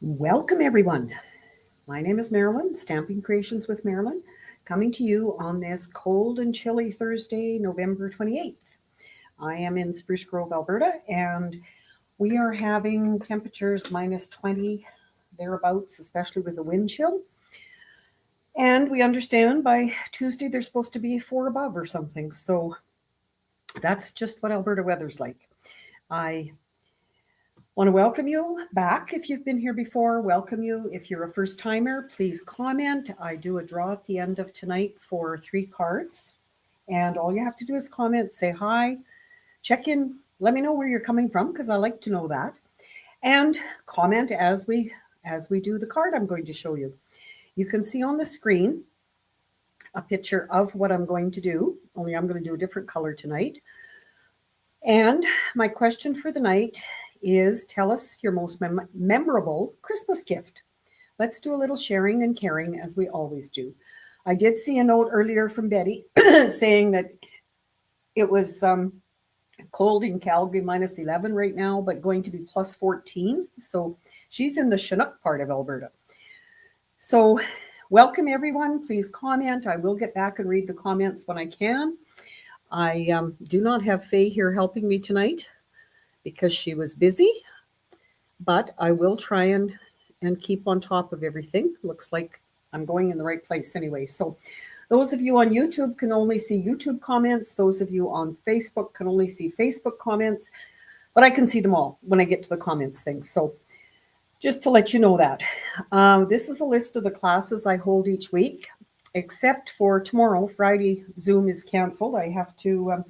Welcome, everyone. My name is Marilyn, Stamping Creations with Marilyn, coming to you on this cold and chilly Thursday, November 28th. I am in Spruce Grove, Alberta, and we are having temperatures minus 20 thereabouts, especially with a wind chill. And we understand by Tuesday they're supposed to be 4 above or something. So that's just what Alberta weather's like. I want to welcome you back if you've been here before. Welcome you. If you're a first timer, please comment. I do a draw at the end of tonight for 3 cards. And all you have to do is comment, say hi, check in, let me know where you're coming from because I like to know that. And comment as we do the card I'm going to show you. You can see on the screen a picture of what I'm going to do, only I'm going to do a different color tonight. And my question for the night is, tell us your most memorable Christmas gift. Let's do a little sharing and caring as we always do. I did see a note earlier from Betty saying that it was cold in Calgary, minus 11 right now, but going to be plus 14. So she's in the Chinook part of Alberta. So welcome, everyone. Please comment. I will get back and read the comments when I can. I do not have Faye here helping me tonight because she was busy, but I will try and keep on top of everything. Looks like I'm going in the right place anyway. So those of you on YouTube can only see YouTube comments. Those of you on Facebook can only see Facebook comments, but I can see them all when I get to the comments thing. So just to let you know that. This is a list of the classes I hold each week, except for tomorrow. Friday, Zoom is canceled. I have to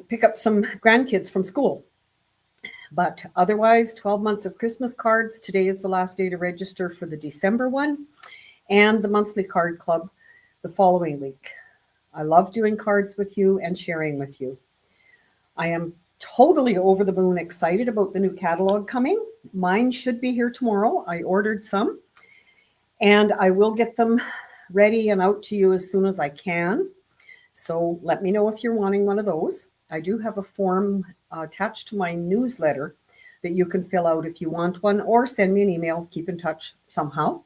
pick up some grandkids from school. But otherwise, 12 months of Christmas cards. Today is the last day to register for the December one and the monthly card club the following week. I love doing cards with you and sharing with you. I am totally over the moon excited about the new catalog coming. Mine should be here tomorrow. I ordered some and I will get them ready and out to you as soon as I can. So let me know if you're wanting one of those. I do have a form attached to my newsletter that you can fill out if you want one, or send me an email. Keep in touch somehow.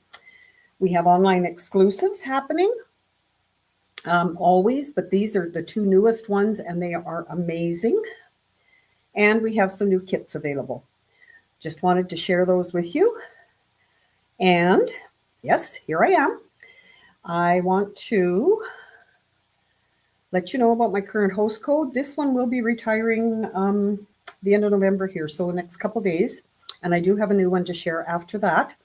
We have online exclusives happening always, but these are the 2 newest ones and they are amazing. And we have some new kits available. Just wanted to share those with you. And yes, here I am. I want to let you know about my current host code. This one will be retiring the end of November here, so the next couple days. And I do have a new one to share after that.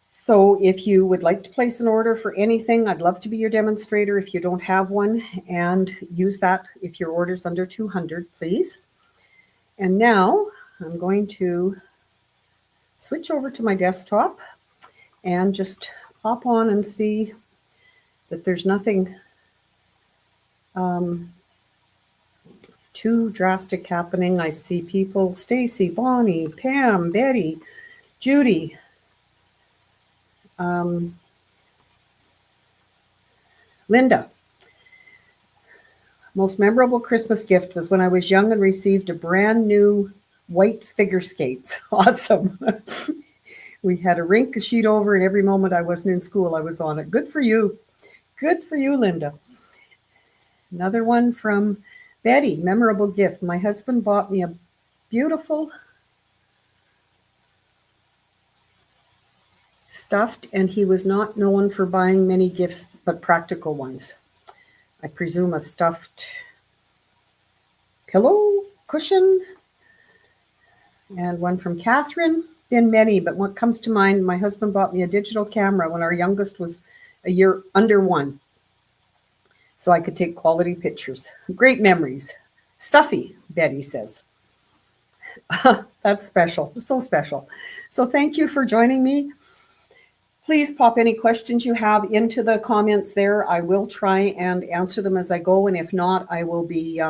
So if you would like to place an order for anything, I'd love to be your demonstrator if you don't have one, and use that if your order's under 200, please. And now I'm going to switch over to my desktop and just hop on and see that there's nothing too drastic happening. I see people, Stacy, Bonnie, Pam, Betty, Judy, Linda. Most memorable Christmas gift was when I was young and received a brand new white figure skates. Awesome. We had a rink, a sheet over, and every moment I wasn't in school, I was on it. Good for you. Good for you, Linda. Another one from Betty, memorable gift. My husband bought me a beautiful stuffed, and he was not known for buying many gifts, but practical ones. I presume a stuffed pillow cushion. And one from Catherine. Been many, but what comes to mind, my husband bought me a digital camera when our youngest was a year under 1. So I could take quality pictures. Great memories. Stuffy, Betty says. That's special, so special. So thank you for joining me. Please pop any questions you have into the comments there. I will try and answer them as I go. And if not, I will be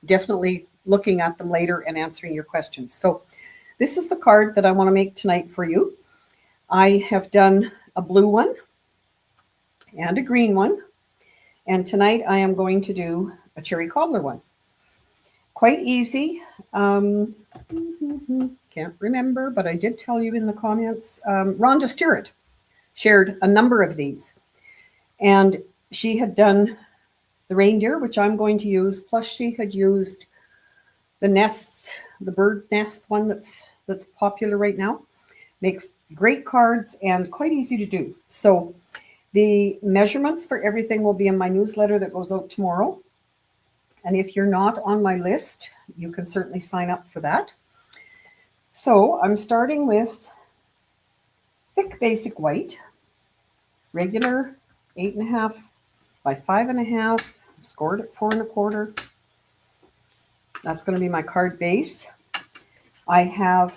definitely looking at them later and answering your questions. So this is the card that I want to make tonight for you. I have done a blue one and a green one. And tonight I am going to do a cherry cobbler one. Quite easy. can't remember, but I did tell you in the comments, Rhonda Stirrat shared a number of these. And she had done the reindeer, which I'm going to use, plus she had used the nests, the bird nest one that's popular right now. Makes great cards and quite easy to do. So the measurements for everything will be in my newsletter that goes out tomorrow. And if you're not on my list, you can certainly sign up for that. So I'm starting with thick basic white, regular 8.5 by 5.5, scored at 4 1/4. That's going to be my card base. I have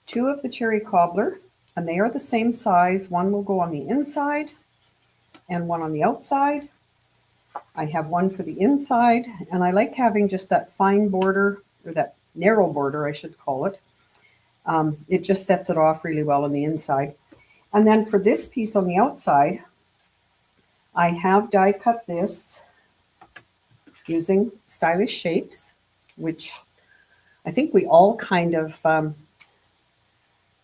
2 of the cherry cobbler, and they are the same size. One will go on the inside and one on the outside. I have one for the inside, and I like having just that fine border, or that narrow border, I should call it. It just sets it off really well on the inside. And then for this piece on the outside, I have die cut this using Stylish Shapes, which I think we all kind of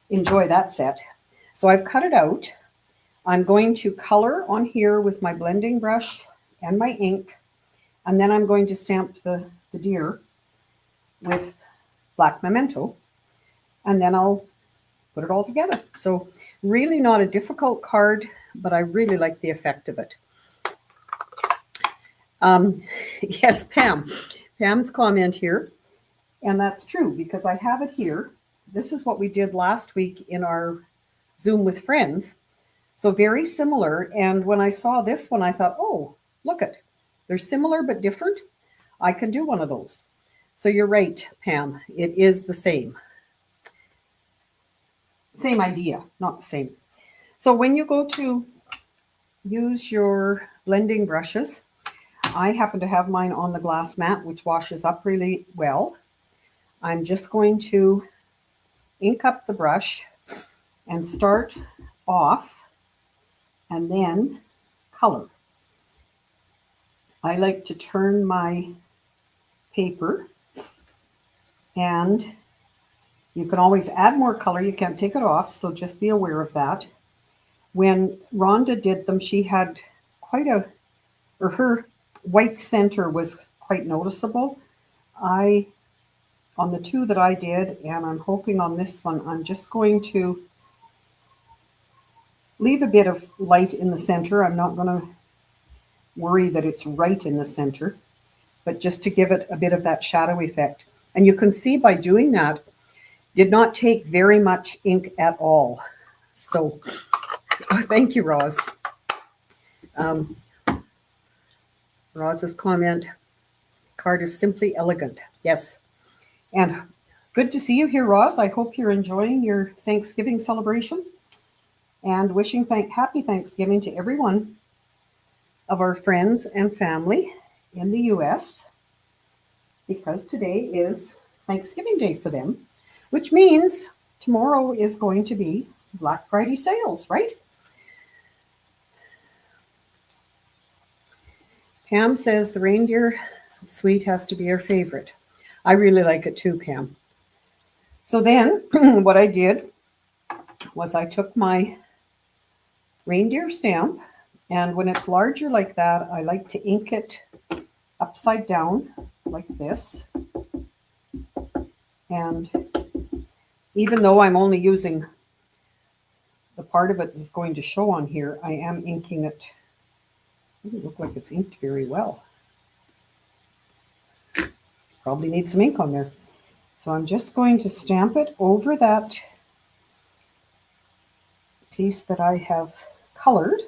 enjoy that set. So I've cut it out. I'm going to color on here with my blending brush and my ink, and then I'm going to stamp the deer with black memento, and then I'll put it all together. So really not a difficult card, but I really like the effect of it. Yes, Pam's comment here, and that's true because I have it here. This is what we did last week in our Zoom with friends. So very similar. And when I saw this one, I thought, oh, look it, they're similar but different. I can do one of those. So you're right, Pam. It is the same. Same idea, not the same. So when you go to use your blending brushes, I happen to have mine on the glass mat, which washes up really well. I'm just going to ink up the brush and start off and then color. I like to turn my paper, and you can always add more color. You can't take it off, so just be aware of that. When Rhonda did them, she had her white center was quite noticeable. On the 2 that I did, and I'm hoping on this one, I'm just going to leave a bit of light in the center. I'm not going to worry that it's right in the center, but just to give it a bit of that shadow effect. And you can see by doing that, did not take very much ink at all. So thank you, Roz. Roz's comment, card is simply elegant. Yes. And good to see you here, Roz. I hope you're enjoying your Thanksgiving celebration, and wishing happy Thanksgiving to everyone of our friends and family in the U.S., because today is Thanksgiving Day for them, which means tomorrow is going to be Black Friday sales, right? Pam says the reindeer suite has to be her favorite. I really like it too, Pam. So then what I did was I took my reindeer stamp, and when it's larger like that, I like to ink it upside down like this. And even though I'm only using the part of it that's going to show on here, I am inking it. It doesn't look like it's inked very well. Probably need some ink on there. So I'm just going to stamp it over that piece that I have colored.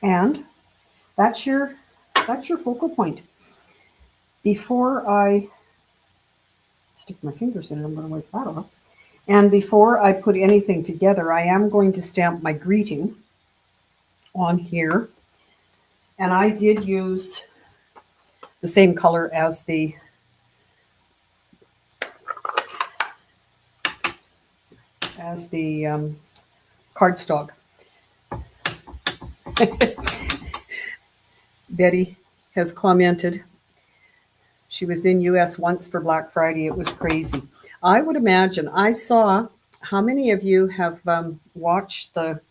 And that's your focal point. Before I stick my fingers in it, I'm going to wipe that off. And before I put anything together, I am going to stamp my greeting on here. And I did use the same color as the cardstock. Betty has commented. She was in US once for Black Friday. It was crazy. I would imagine. I saw, how many of you have watched the,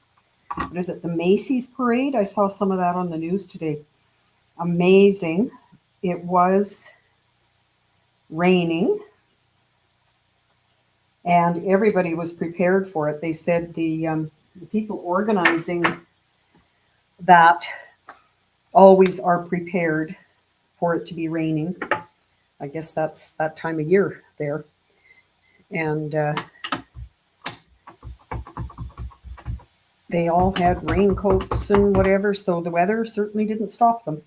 what is it, the Macy's parade? I saw some of that on the news today. Amazing. It was raining and everybody was prepared for it. They said the people organizing that always are prepared for it to be raining. I guess that's that time of year there. And they all had raincoats and whatever, so the weather certainly didn't stop them.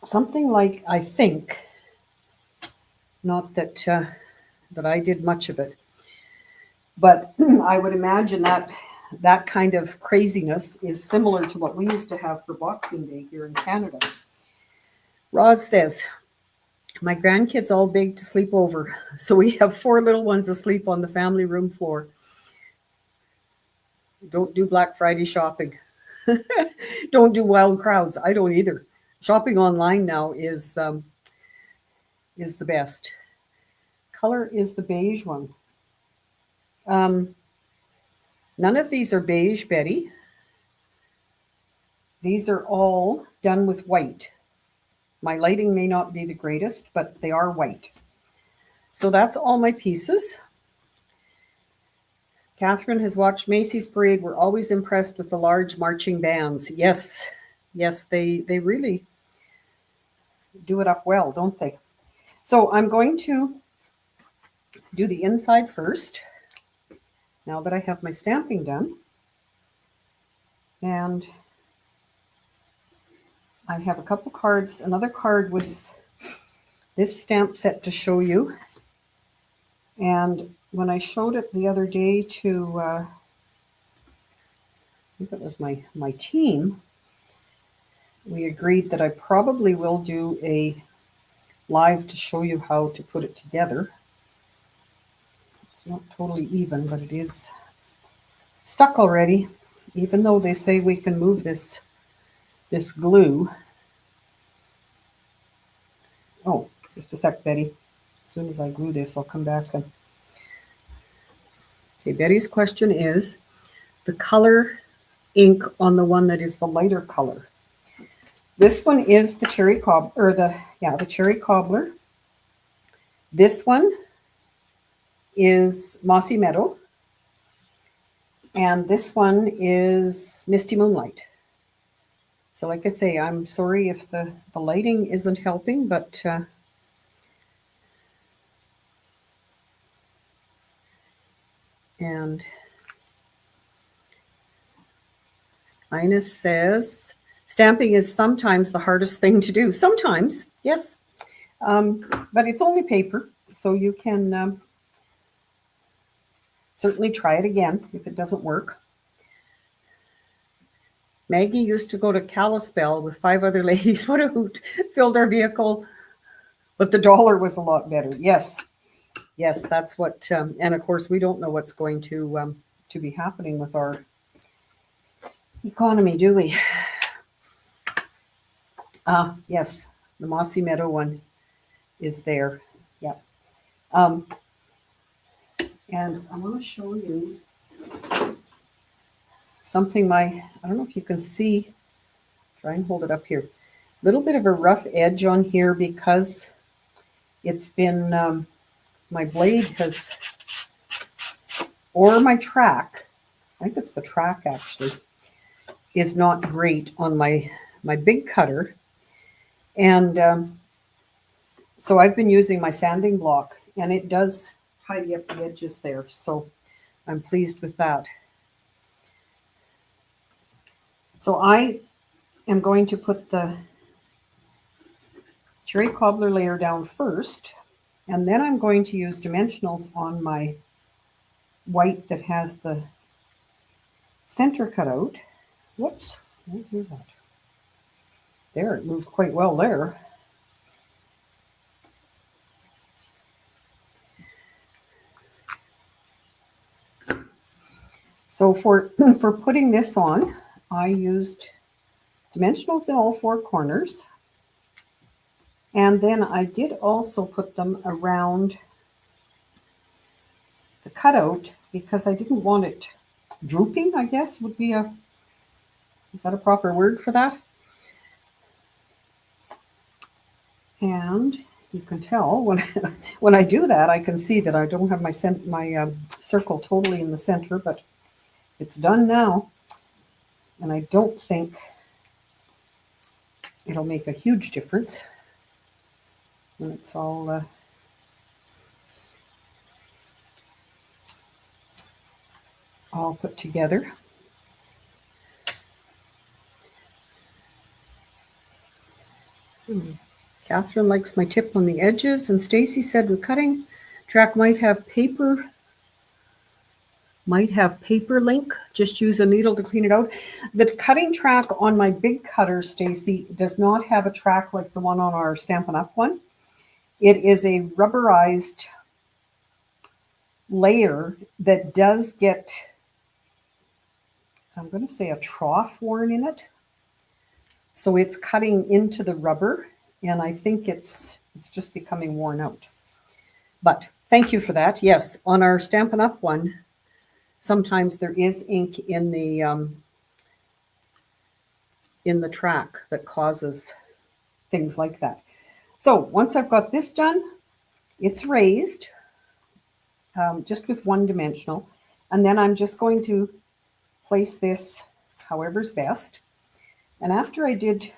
Something like, I think, not that that I did much of it, but I would imagine that that kind of craziness is similar to what we used to have for Boxing Day here in Canada. Roz says, my grandkids all big to sleep over, so we have 4 little ones asleep on the family room floor. Don't do Black Friday shopping. Don't do wild crowds. I don't either. Shopping online now is the best. Color is the beige one. None of these are beige, Betty. These are all done with white. My lighting may not be the greatest, but they are white. So that's all my pieces. Catherine has watched Macy's parade. We're always impressed with the large marching bands. Yes, yes, they really do it up well, don't they? So I'm going to do the inside first, now that I have my stamping done. And I have a couple cards, another card with this stamp set to show you. And when I showed it the other day to, I think it was my team, we agreed that I probably will do a live to show you how to put it together. It's not totally even, but it is stuck already, even though they say we can move this glue. Oh, just a sec, Betty. As soon as I glue this, I'll come back and... Okay, Betty's question is the color ink on the one that is the lighter color. This one is the cherry cobbler, or the cherry cobbler. This one is Mossy Meadow. And this one is Misty Moonlight. So like I say, I'm sorry if the lighting isn't helping, but and Ines says, stamping is sometimes the hardest thing to do. Sometimes, yes, but it's only paper, so you can certainly try it again if it doesn't work. Maggie used to go to Kalispell with 5 other ladies who filled our vehicle, but the dollar was a lot better. Yes, yes, that's what, and of course we don't know what's going to be happening with our economy, do we? Yes, the Mossy Meadow one is there. Yeah. And I want to show you something I don't know if you can see. Try and hold it up here. A little bit of a rough edge on here because it's been, my blade has, or my track, I think it's the track actually, is not great on my big cutter. And so I've been using my sanding block, and it does tidy up the edges there. So I'm pleased with that. So I am going to put the cherry cobbler layer down first, and then I'm going to use dimensionals on my white that has the center cut out. Whoops, I didn't do that. There, it moved quite well there. So for putting this on, I used dimensionals in all four corners. And then I did also put them around the cutout because I didn't want it drooping, I guess would be is that a proper word for that? And you can tell when I do that, I can see that I don't have my circle totally in the center, but it's done now. And I don't think it'll make a huge difference when it's all put together. Catherine likes my tip on the edges, and Stacy said with cutting track might have paper link. Just use a needle to clean it out. The cutting track on my big cutter, Stacy, does not have a track like the one on our Stampin' Up one. It is a rubberized layer that does get, I'm going to say, a trough worn in it. So it's cutting into the rubber, and I think it's just becoming worn out. But thank you for that. Yes, on our Stampin' Up one, sometimes there is ink in the track that causes things like that. So once I've got this done, it's raised just with one dimensional. And then I'm just going to place this however's best. And after I did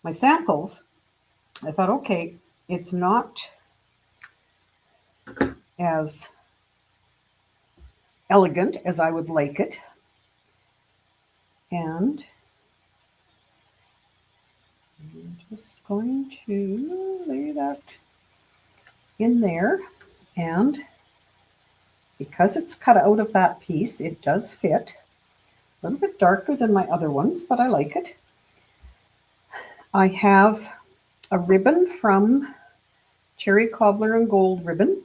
my samples, I thought, okay, it's not as elegant as I would like it. And I'm just going to lay that in there. And because it's cut out of that piece, it does fit. A little bit darker than my other ones, but I like it. I have a ribbon from Cherry Cobbler and Gold ribbon.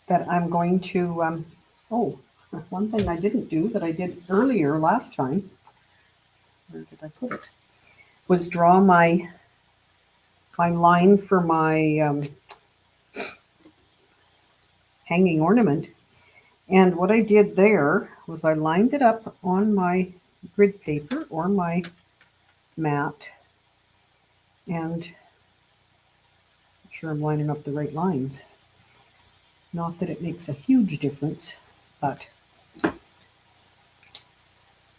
That I'm going to, one thing I didn't do that I did earlier last time, where did I put it, was draw my line for my hanging ornament. And what I did there was I lined it up on my grid paper or my mat, and I'm sure I'm lining up the right lines. Not that it makes a huge difference, but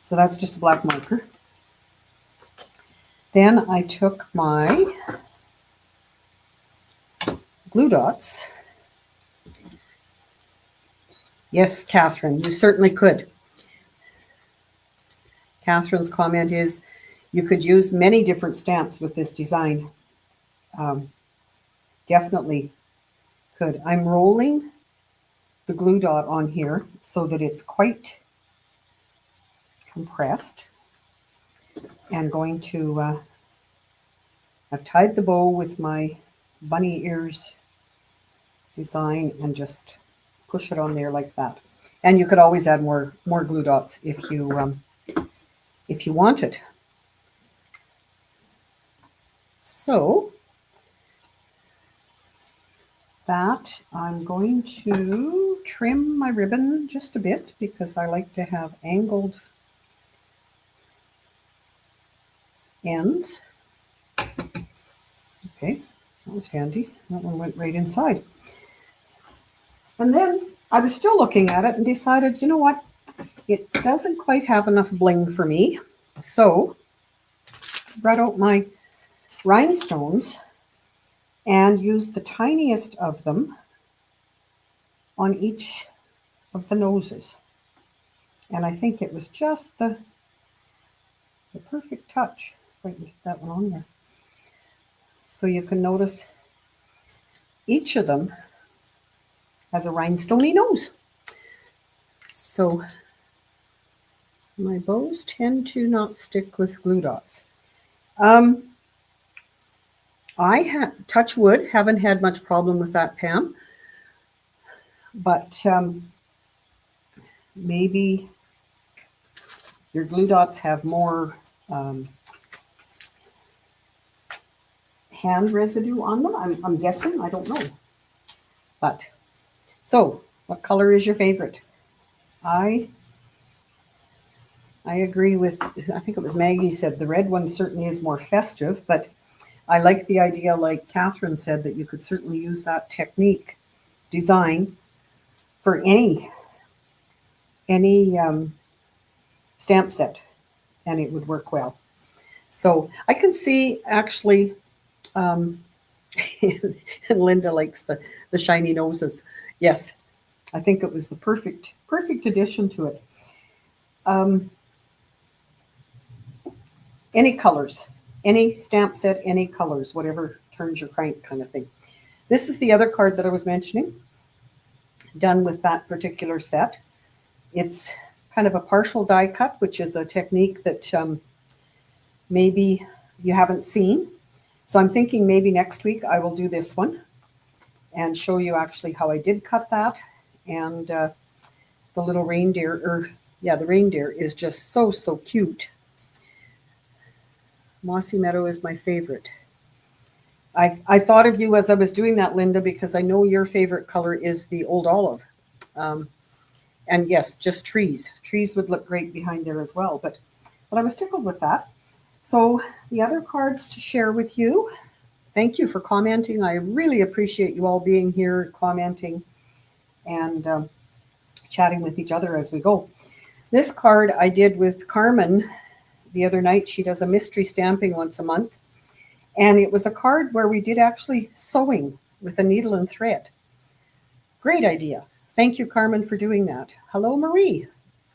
so that's just a black marker. Then I took my glue dots. Yes, Catherine, you certainly could. Catherine's comment is, you could use many different stamps with this design. Definitely could. I'm rolling the glue dot on here so that it's quite compressed. And going to, I've tied the bow with my bunny ears design and just push it on there like that. And you could always add more glue dots if you wanted. So that I'm going to trim my ribbon just a bit because I like to have angled ends. Okay, that was handy. That one went right inside. And then I was still looking at it and decided, you know what? It doesn't quite have enough bling for me. So I brought out my rhinestones and used the tiniest of them on each of the noses. And I think it was just the perfect touch. If I can get that one on there. So you can notice each of them has a rhinestoney nose. So my bows tend to not stick with glue dots. I touch wood, haven't had much problem with that, Pam. But maybe your glue dots have more hand residue on them. I'm guessing, I don't know. But, so, what color is your favorite? I agree with, I think it was Maggie said, the red one certainly is more festive, but I like the idea, like Catherine said, that you could certainly use that technique, design, for any stamp set, and it would work well. So I can see actually, and Linda likes the shiny noses. Yes, I think it was the perfect addition to it. Any colors, any stamp set, any colors, whatever turns your crank kind of thing. This is the other card that I was mentioning, done with that particular set. It's kind of a partial die cut, which is a technique that maybe you haven't seen. So I'm thinking maybe next week I will do this one and show you actually how I did cut that. And the little reindeer, the reindeer is just so cute. Mossy Meadow is my favorite. I thought of you as I was doing that, Linda, because I know your favorite color is the old olive. And yes, just trees. Trees would look great behind there as well. But I was tickled with that. So the other cards to share with you. Thank you for commenting. I really appreciate you all being here, commenting, and chatting with each other as we go. This card I did with Carmen the other night. She does a mystery stamping once a month. And it was a card where we did actually sewing with a needle and thread. Great idea. Thank you, Carmen, for doing that. Hello, Marie.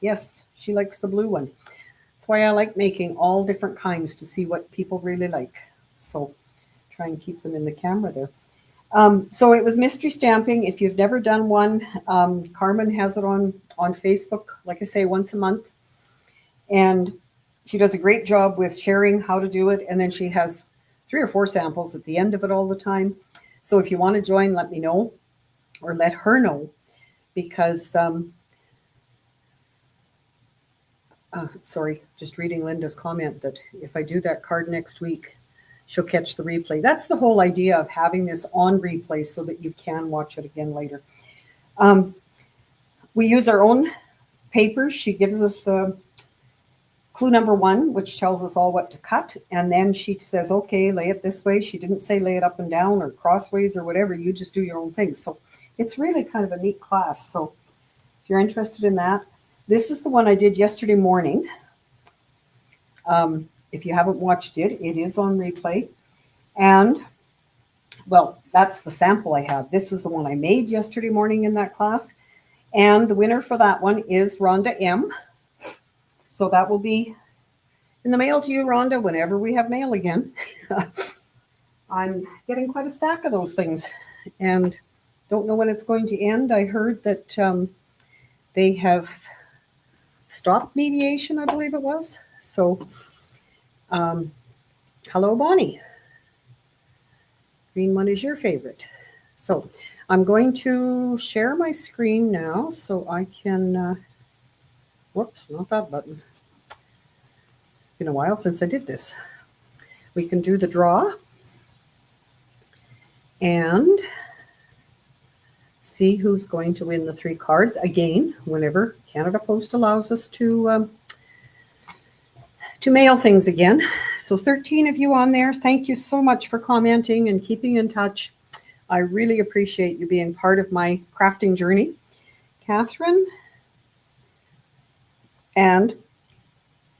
Yes, she likes the blue one. That's why I like making all different kinds to see what people really like. So try and keep them in the camera there. So it was mystery stamping. If you've never done one, Carmen has it on Facebook, like I say, once a month. And she does a great job with sharing how to do it. And then she has 3 or 4 samples at the end of it all the time. So if you want to join, let me know, or let her know, because sorry, just reading Linda's comment that if I do that card next week, she'll catch the replay. That's the whole idea of having this on replay so that you can watch it again later. We use our own papers. She gives us clue number 1, which tells us all what to cut. And then she says, okay, lay it this way. She didn't say lay it up and down or crossways or whatever. You just do your own thing. So it's really kind of a neat class. So if you're interested in that, this is the one I did yesterday morning. If you haven't watched it, it is on replay. And, well, that's the sample I have. This is the one I made yesterday morning in that class. And the winner for that one is Rhonda M. So that will be in the mail to you, Rhonda, whenever we have mail again. I'm getting quite a stack of those things and don't know when it's going to end. I heard that they have stopped mediation, I believe it was. So, hello, Bonnie. Green one is your favorite. So I'm going to share my screen now so I can... whoops, not that button. Been a while since I did this. We can do the draw and see who's going to win the 3 cards. Again, whenever Canada Post allows us to mail things again. So 13 of you on there. Thank you so much for commenting and keeping in touch. I really appreciate you being part of my crafting journey. Catherine, and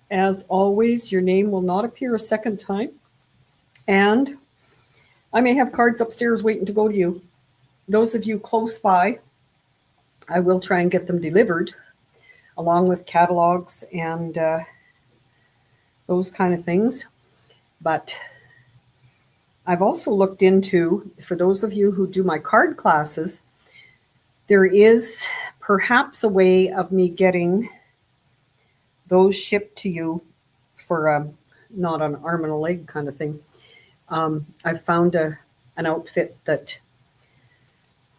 as always, your name will not appear a second time. And I may have cards upstairs waiting to go to you. Those of you close by, I will try and get them delivered along with catalogs and those kind of things. But I've also looked into, for those of you who do my card classes, there is perhaps a way of me getting those shipped to you for not an arm and a leg kind of thing. I've found an outfit that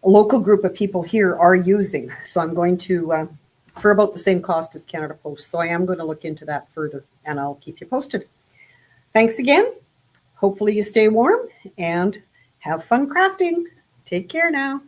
a local group of people here are using. So I'm going to for about the same cost as Canada Post. So I am going to look into that further, and I'll keep you posted. Thanks again. Hopefully you stay warm and have fun crafting. Take care now.